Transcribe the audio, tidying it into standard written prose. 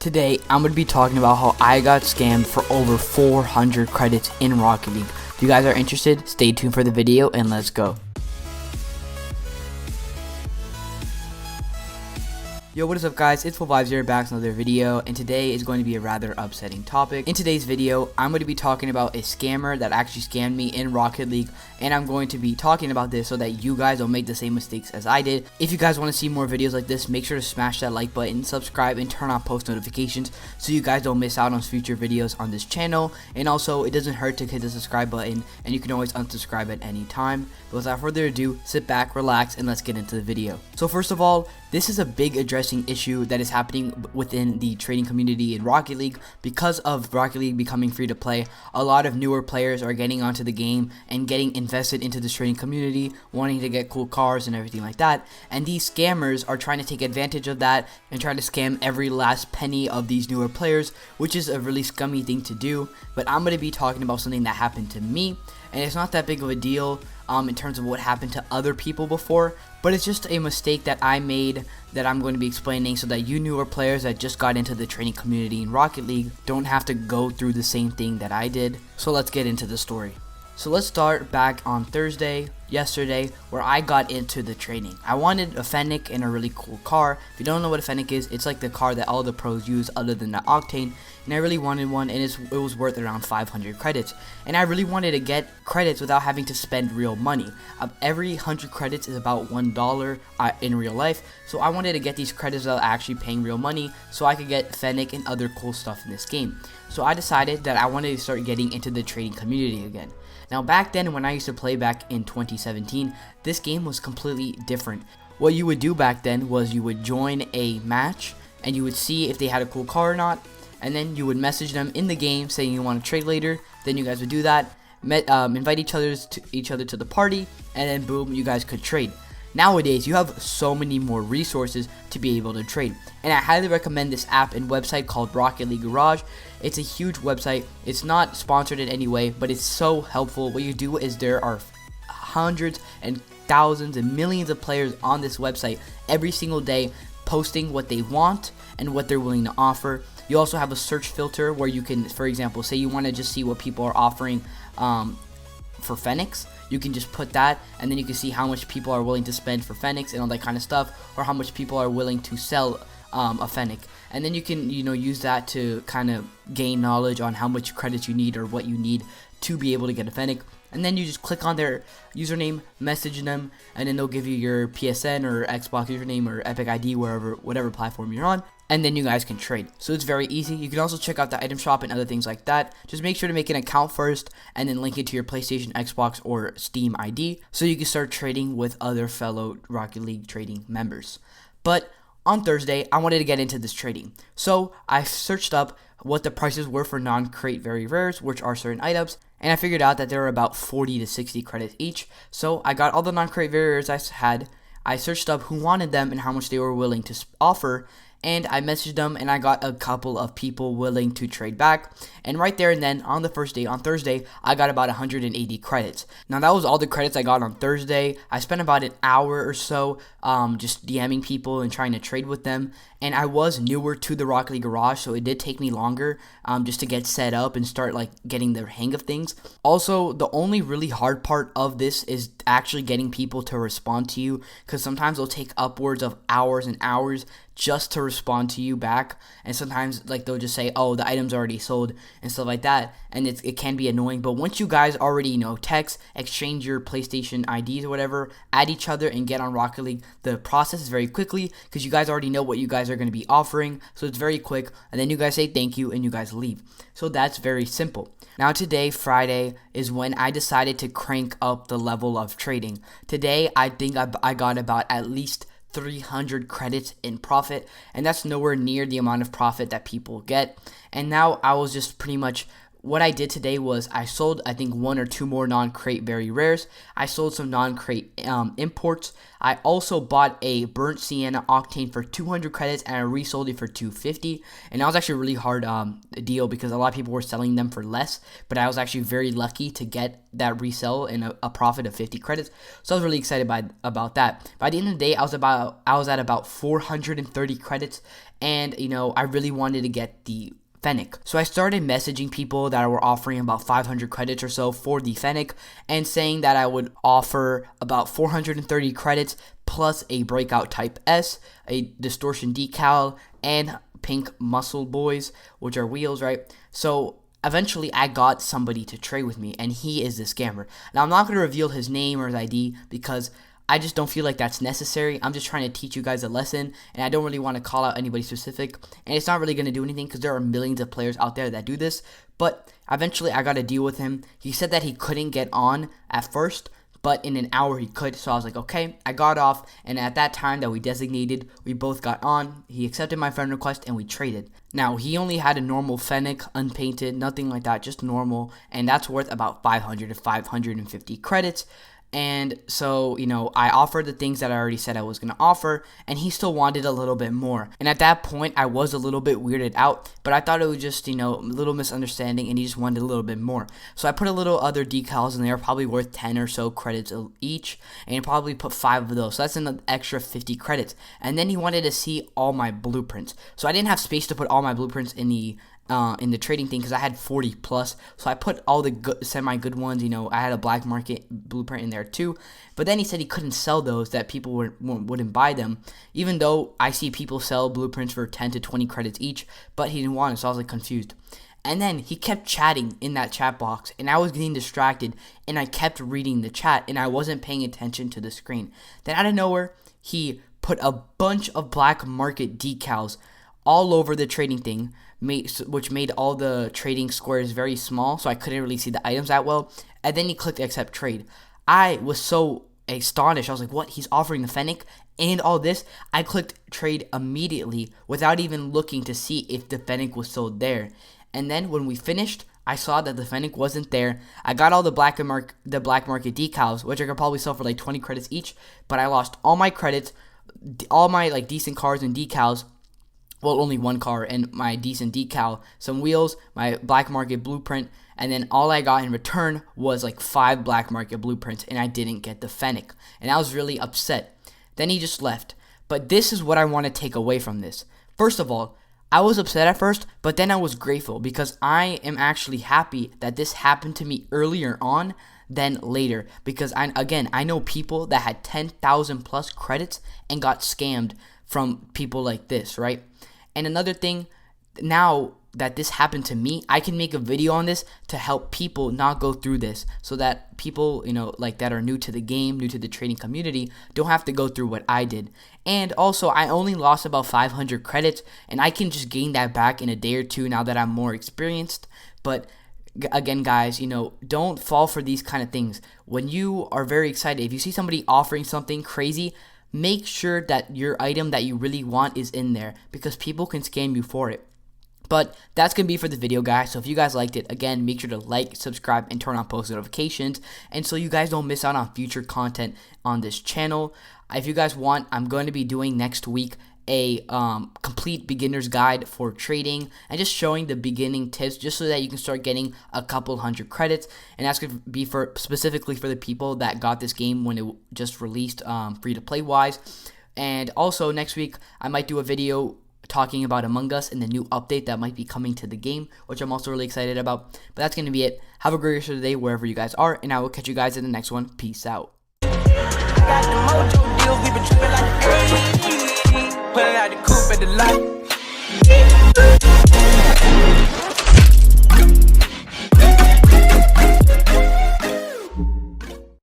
Today, I'm going to be talking about how I got scammed for over 400 credits in Rocket League. If you guys are interested, stay tuned for the video and let's go. Yo, what is up guys, it's FullVibes here back with another video, and today is going to be a rather upsetting topic. In today's video, I'm going to be talking about a scammer that actually scammed me in Rocket League, and I'm going to be talking about this so that you guys don't make the same mistakes as I did. If you guys want to see more videos like this, make sure to smash that like button, subscribe, and turn on post notifications so you guys don't miss out on future videos on this channel. And also, it doesn't hurt to hit the subscribe button, and you can always unsubscribe at any time. But without further ado, sit back, relax, and let's get into the video. So first of all, this is a big addressing issue that is happening within the trading community in Rocket League. Because of Rocket League becoming free to play, a lot of newer players are getting onto the game and getting invested into this trading community, wanting to get cool cars and everything like that. And these scammers are trying to take advantage of that and try to scam every last penny of these newer players, which is a really scummy thing to do. But I'm going to be talking about something that happened to me, and it's not that big of a deal in terms of what happened to other people before, but it's just a mistake that I made that I'm going to be explaining so that you newer players that just got into the trading community in Rocket League don't have to go through the same thing that I did. So let's get into the story. So let's start back on yesterday, where I got into the trading. I wanted a Fennec and a really cool car. If you don't know what a Fennec is, it's like the car that all the pros use other than the Octane, and I really wanted one, and it was worth around 500 credits. And I really wanted to get credits without having to spend real money. Every 100 credits is about $1 in real life, so I wanted to get these credits without actually paying real money so I could get Fennec and other cool stuff in this game. So I decided that I wanted to start getting into the trading community again. Now back then, when I used to play back in 2017, this game was completely different. What you would do back then was you would join a match and you would see if they had a cool car or not, and then you would message them in the game saying you want to trade later. Then you guys would do that, invite each other to the party, and then boom, you guys could trade. Nowadays, you have so many more resources to be able to trade, and I highly recommend this app and website called Rocket League Garage. It's a huge website. It's not sponsored in any way, but it's so helpful. What you do is there are hundreds and thousands and millions of players on this website every single day posting what they want and what they're willing to offer. You also have a search filter where you can, for example, say you want to just see what people are offering for Fennecs. You can just put that, and then you can see how much people are willing to spend for Fennecs and all that kind of stuff, or how much people are willing to sell a Fennec. And then you can, use that to kind of gain knowledge on how much credits you need or what you need to be able to get a Fennec. And then you just click on their username, message them, and then they'll give you your PSN or Xbox username or Epic ID, whatever platform you're on, and then you guys can trade. So it's very easy. You can also check out the item shop and other things like that. Just make sure to make an account first and then link it to your PlayStation, Xbox, or Steam ID so you can start trading with other fellow Rocket League trading members. But on Thursday, I wanted to get into this trading. So I searched up what the prices were for non-crate very rares, which are certain items, and I figured out that there were about 40 to 60 credits each. So I got all the non-crate very rares I had. I searched up who wanted them and how much they were willing to offer, and I messaged them, and I got a couple of people willing to trade back. And right there and then, on the first day, on Thursday, I got about 180 credits. Now, that was all the credits I got on Thursday. I spent about an hour or so just DMing people and trying to trade with them. And I was newer to the Rocket League Garage, so it did take me longer just to get set up and start getting the hang of things. Also, the only really hard part of this is actually getting people to respond to you, because sometimes it'll take upwards of hours and hours just to respond to you back. And sometimes they'll just say, oh, the item's already sold and stuff like that, and it can be annoying. But once you guys already text, exchange your PlayStation IDs or whatever, add each other, and get on Rocket League, the process is very quickly, because you guys already know what you guys are going to be offering, so it's very quick, and then you guys say thank you and you guys leave. So that's very simple. Now today, Friday, is when I decided to crank up the level of trading. Today, I think I got about at least 300 credits in profit, and that's nowhere near the amount of profit that people get. And now I was just pretty much what I did today was I sold, I think, 1 or 2 more non-crate very rares. I sold some non-crate imports. I also bought a burnt sienna octane for 200 credits, and I resold it for 250. And that was actually a really hard deal because a lot of people were selling them for less, but I was actually very lucky to get that resell in a profit of 50 credits. So I was really excited about that. By the end of the day, I was at about 430 credits, and I really wanted to get the Fennec. So I started messaging people that were offering about 500 credits or so for the Fennec, and saying that I would offer about 430 credits plus a Breakout Type S, a Distortion decal, and pink Muscle Boys, which are wheels, right? So eventually I got somebody to trade with me, and he is the scammer. Now I'm not going to reveal his name or his ID because I just don't feel like that's necessary. I'm just trying to teach you guys a lesson, and I don't really want to call out anybody specific, and it's not really going to do anything because there are millions of players out there that do this. But eventually I got to deal with him. He said that he couldn't get on at first, but in an hour he could. So I was like, okay. I got off, and at that time that we designated, we both got on. He accepted my friend request, and we traded. Now, he only had a normal Fennec, unpainted, nothing like that, just normal, and that's worth about 500 to 550 credits. And so, I offered the things that I already said I was going to offer, and he still wanted a little bit more. And at that point, I was a little bit weirded out, but I thought it was just, a little misunderstanding, and he just wanted a little bit more. So I put a little other decals, and they were probably worth 10 or so credits each, and probably put 5 of those. So that's an extra 50 credits. And then he wanted to see all my blueprints. So I didn't have space to put all my blueprints in the trading thing because I had 40 plus, so I put all the good, semi-good ones. I had a black market blueprint in there too, but then he said he couldn't sell those, that people wouldn't buy them, even though I see people sell blueprints for 10 to 20 credits each, but he didn't want it, so I was like confused. And then he kept chatting in that chat box, and I was getting distracted, and I kept reading the chat, and I wasn't paying attention to the screen. Then out of nowhere, he put a bunch of black market decals all over the trading thing, which made all the trading squares very small, so I couldn't really see the items that well. And then he clicked accept trade. I was so astonished. I was like, what? He's offering the Fennec and all this? I clicked trade immediately without even looking to see if the Fennec was still there. And then when we finished, I saw that the Fennec wasn't there. I got all the black market decals, which I could probably sell for like 20 credits each, but I lost all my credits, all my like decent cars and decals. Well, only one car and my decent decal, some wheels, my black market blueprint, and then all I got in return was like 5 black market blueprints, and I didn't get the Fennec, and I was really upset. Then he just left. But this is what I want to take away from this. First of all, I was upset at first, but then I was grateful because I am actually happy that this happened to me earlier on than later, because I know people that had 10,000 plus credits and got scammed from people like this, right? And another thing, now that this happened to me, I can make a video on this to help people not go through this, so that people, like that are new to the game, new to the trading community, don't have to go through what I did. And also, I only lost about 500 credits, and I can just gain that back in a day or two now that I'm more experienced. But again, guys, don't fall for these kind of things. When you are very excited, if you see somebody offering something crazy, make sure that your item that you really want is in there, because people can scam you for it. But that's going to be for the video, guys. So if you guys liked it, again, make sure to like, subscribe, and turn on post notifications, and so you guys don't miss out on future content on this channel. If you guys want, I'm going to be doing next week a complete beginner's guide for trading, and just showing the beginning tips just so that you can start getting a couple hundred credits. And that's going to be specifically for the people that got this game when it just released, free to play wise. And also next week I might do a video talking about Among Us and the new update that might be coming to the game, which I'm also really excited about. But that's going to be it. Have a great rest of the day wherever you guys are, and I will catch you guys in the next one. Peace out. Got the mojo deals, we been tripping like the 80s. Pulling out the coupe at the light.